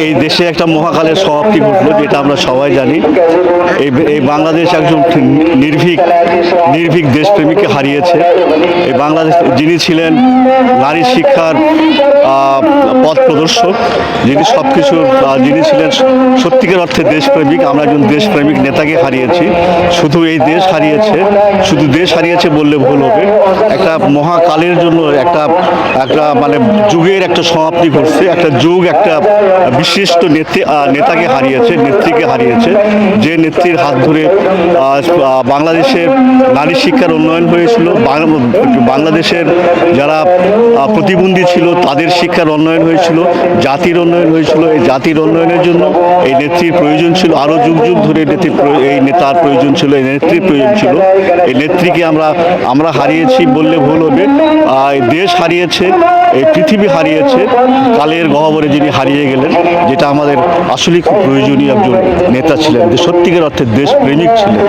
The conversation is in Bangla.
এই দেশে একটা মহাকালের সমাপ্তি ঘটলো, যেটা আমরা সবাই জানি। এই বাংলাদেশ একজন নির্ভীক দেশপ্রেমিককে হারিয়েছে। এই বাংলাদেশ যিনি ছিলেন নারী শিক্ষার পথ প্রদর্শক, যিনি সব কিছু, যিনি ছিলেন সত্যিকার অর্থে দেশপ্রেমিক। আমরা একজন দেশপ্রেমিক নেতাকে হারিয়েছি। শুধু এই দেশ হারিয়েছে, শুধু দেশ হারিয়েছে বললে ভুল হবে। একটা মহাকালের জন্য একটা মানে যুগের একটা সমাপ্তি ঘটছে। একটা যুগ একটা বিশিষ্ট নেতাকে হারিয়েছে, নেত্রীকে হারিয়েছে, যে নেত্রীর হাত ধরে বাংলাদেশের নারী শিক্ষার উন্নয়ন হয়েছিল, বাংলাদেশের যারা প্রতিবন্ধী ছিল তাদের শিক্ষার উন্নয়ন হয়েছিল, জাতির উন্নয়ন হয়েছিল। এই জাতির উন্নয়নের জন্য এই নেত্রীর প্রয়োজন ছিল, আরও যুগ যুগ ধরে এই নেতার প্রয়োজন ছিল, এই নেত্রীর প্রয়োজন ছিল। এই নেত্রীকে আমরা হারিয়েছি বললে ভুল হবে। দেশ হারিয়েছে, এই পৃথিবী হারিয়েছে কালের গহ্বরে যিনি হারিয়ে গেলেন, যেটা আমাদের আসলেই খুব প্রয়োজনীয় একজন নেতা ছিলেন, যে সত্যিকার অর্থে দেশপ্রেমিক ছিলেন।